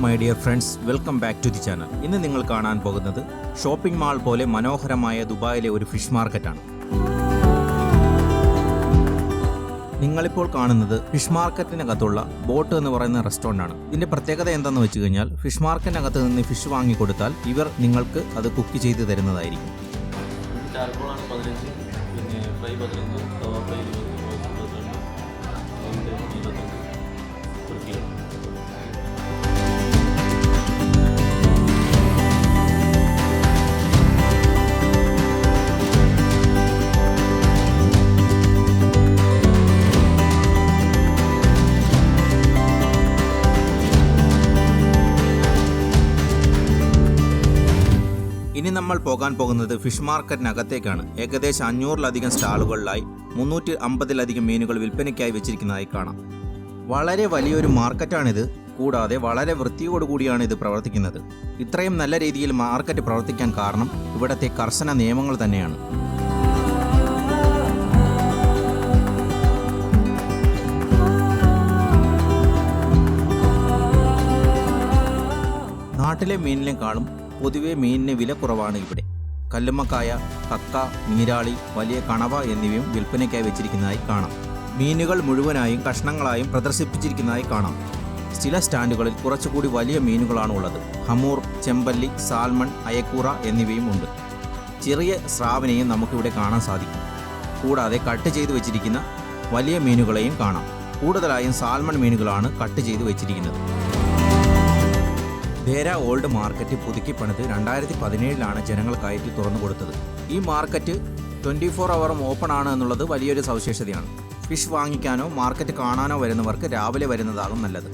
My dear friends, welcome back to the channel. ഇന്ന് നിങ്ങൾ കാണാൻ പോകുന്നത് ഷോപ്പിംഗ് മാൾ പോലെ മനോഹരമായ ദുബായിലെ ഒരു ഫിഷ് മാർക്കറ്റാണ്. നിങ്ങളിപ്പോൾ കാണുന്നത് ഫിഷ് മാർക്കറ്റിനകത്തുള്ള ബോട്ട് എന്ന് പറയുന്ന റെസ്റ്റോറൻ്റ് ആണ്. ഇതിൻ്റെ പ്രത്യേകത എന്താണെന്ന് വെച്ച് കഴിഞ്ഞാൽ, ഫിഷ് മാർക്കറ്റിനകത്ത് നിന്ന് ഫിഷ് വാങ്ങിക്കൊടുത്താൽ ഇവർ നിങ്ങൾക്ക് അത് കുക്ക് ചെയ്ത് തരുന്നതായിരിക്കും. ചാർക്കോളാണ് 15, പിന്നെ ഫ്രൈ 15, തവ ഫ്രൈ 20, 25 ഒരു കിലോ. ഇനി നമ്മൾ പോകാൻ പോകുന്നത് ഫിഷ് മാർക്കറ്റിനകത്തേക്കാണ്. ഏകദേശം 500-ലധികം സ്റ്റാളുകളിലായി 350-ലധികം മീനുകൾ വിൽപ്പനയ്ക്കായി വെച്ചിരിക്കുന്നതായി കാണാം. വളരെ വലിയൊരു മാർക്കറ്റാണിത്. കൂടാതെ വളരെ വൃത്തിയോടുകൂടിയാണ് ഇത് പ്രവർത്തിക്കുന്നത്. ഇത്രയും നല്ല രീതിയിൽ മാർക്കറ്റ് പ്രവർത്തിക്കാൻ കാരണം ഇവിടത്തെ കർശന നിയമങ്ങൾ തന്നെയാണ്. നാട്ടിലെ മീനിനേക്കാളും പൊതുവെ മീനിന് വില കുറവാണ് ഇവിടെ. കല്ലുമ്മക്കായ, കക്ക, നീരാളി, വലിയ കണവ എന്നിവയും വിൽപ്പനയ്ക്കായി വെച്ചിരിക്കുന്നതായി കാണാം. മീനുകൾ മുഴുവനായും കഷ്ണങ്ങളായും പ്രദർശിപ്പിച്ചിരിക്കുന്നതായി കാണാം. ചില സ്റ്റാൻഡുകളിൽ കുറച്ചുകൂടി വലിയ മീനുകളാണ് ഉള്ളത്. ഹമൂർ, ചെമ്പല്ലി, സാൽമൺ, അയക്കൂറ എന്നിവയും ഉണ്ട്. ചെറിയ സ്രാവിനെയും നമുക്കിവിടെ കാണാൻ സാധിക്കും. കൂടാതെ കട്ട് ചെയ്ത് വെച്ചിരിക്കുന്ന വലിയ മീനുകളെയും കാണാം. കൂടുതലായും സാൽമൺ മീനുകളാണ് കട്ട് ചെയ്ത് വെച്ചിരിക്കുന്നത്. ദേര ഓൾഡ് മാർക്കറ്റ് പുതുക്കി പണിത് 2017-ലാണ് ജനങ്ങൾക്കായിട്ട് തുറന്നു കൊടുത്തത്. ഈ മാർക്കറ്റ് 24 ഹവറും ഓപ്പൺ ആണ് എന്നുള്ളത് വലിയൊരു സവിശേഷതയാണ്. ഫിഷ് വാങ്ങിക്കാനോ മാർക്കറ്റ് കാണാനോ വരുന്നവർക്ക് രാവിലെ വരുന്നതാകും നല്ലത്.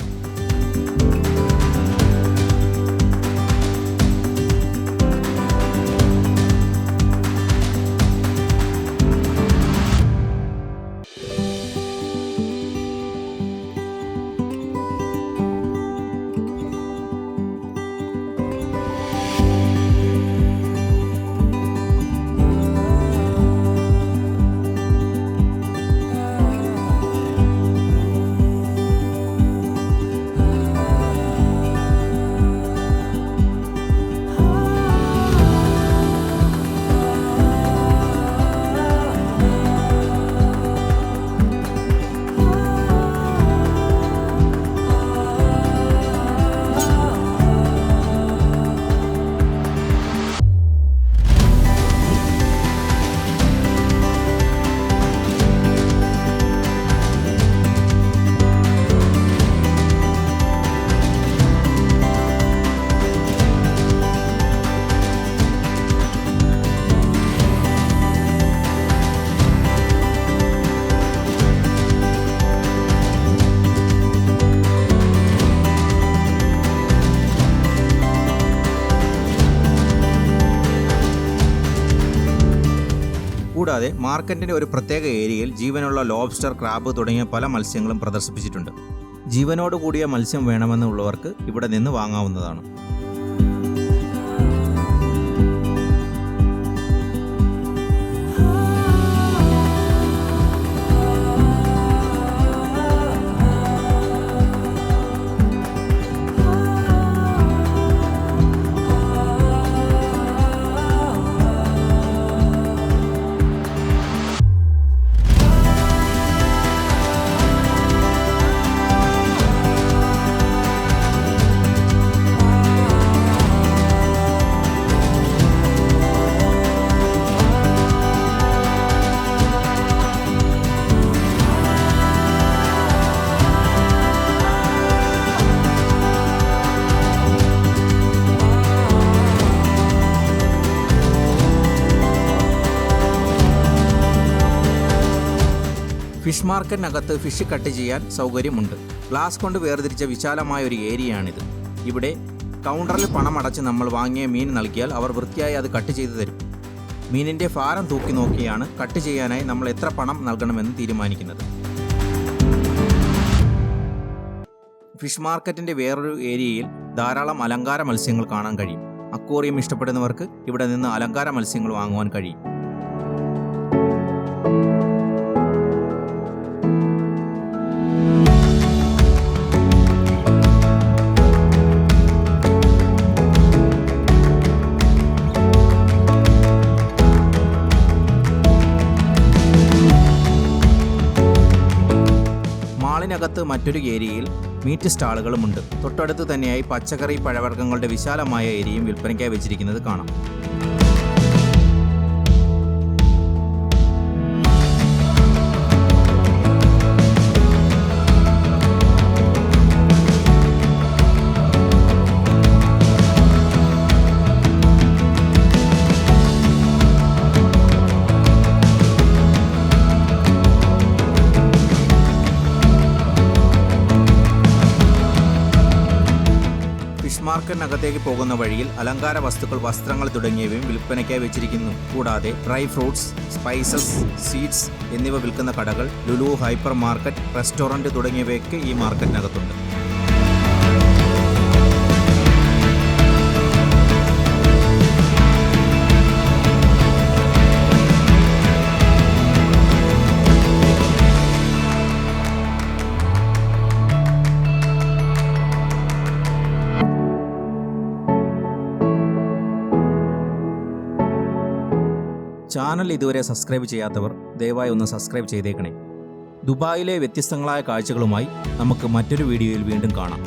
കൂടാതെ മാർക്കറ്റിൻ്റെ ഒരു പ്രത്യേക ഏരിയയിൽ ജീവനുള്ള ലോബ്സ്റ്റർ, ക്രാബ് തുടങ്ങിയ പല മത്സ്യങ്ങളും പ്രദർശിപ്പിച്ചിട്ടുണ്ട്. ജീവനോടുകൂടിയ മത്സ്യം വേണമെന്നുള്ളവർക്ക് ഇവിടെ നിന്ന് വാങ്ങാവുന്നതാണ്. ഫിഷ് മാർക്കറ്റിനകത്ത് ഫിഷ് കട്ട് ചെയ്യാൻ സൗകര്യമുണ്ട്. ഗ്ലാസ് കൊണ്ട് വേർതിരിച്ച വിശാലമായ ഒരു ഏരിയയാണിത്. ഇവിടെ കൗണ്ടറിൽ പണം അടച്ച് നമ്മൾ വാങ്ങിയ മീൻ നൽകിയാൽ അവർ വൃത്തിയായി അത് കട്ട് ചെയ്ത് തരും. മീനിൻ്റെ ഭാരം തൂക്കി നോക്കിയാണ് കട്ട് ചെയ്യാനായി നമ്മൾ എത്ര പണം നൽകണമെന്ന് തീരുമാനിക്കുന്നത്. ഫിഷ് മാർക്കറ്റിൻ്റെ വേറൊരു ഏരിയയിൽ ധാരാളം അലങ്കാര മത്സ്യങ്ങൾ കാണാൻ കഴിയും. അക്വേറിയം ഇഷ്ടപ്പെടുന്നവർക്ക് ഇവിടെ നിന്ന് അലങ്കാര മത്സ്യങ്ങൾ വാങ്ങുവാൻ കഴിയും. ഷോപ്പിനകത്ത് മറ്റൊരു ഏരിയയിൽ മീറ്റ് സ്റ്റാളുകളുമുണ്ട്. തൊട്ടടുത്ത് തന്നെയായി പച്ചക്കറി പഴവർഗ്ഗങ്ങളുടെ വിശാലമായ ഏരിയയും വിൽപ്പനയ്ക്കായി വെച്ചിരിക്കുന്നത് കാണാം. ഫിഷ് മാർക്കറ്റിനകത്തേക്ക് പോകുന്ന വഴിയിൽ അലങ്കാര വസ്തുക്കൾ, വസ്ത്രങ്ങൾ തുടങ്ങിയവയും വിൽപ്പനയ്ക്കായി വെച്ചിരിക്കുന്നു. കൂടാതെ ഡ്രൈ ഫ്രൂട്ട്സ്, സ്പൈസസ്, സീഡ്സ് എന്നിവ വിൽക്കുന്ന കടകൾ, ലുലു ഹൈപ്പർ മാർക്കറ്റ്, റെസ്റ്റോറൻറ്റ് തുടങ്ങിയവയൊക്കെ ഈ മാർക്കറ്റിനകത്തുണ്ട്. ചാനൽ ഇതുവരെ സബ്സ്ക്രൈബ് ചെയ്യാത്തവർ ദയവായി ഒന്ന് സബ്സ്ക്രൈബ് ചെയ്തേക്കണേ. ദുബായിലെ വ്യത്യസ്തങ്ങളായ കാഴ്ചകളുമായി നമുക്ക് മറ്റൊരു വീഡിയോയിൽ വീണ്ടും കാണാം.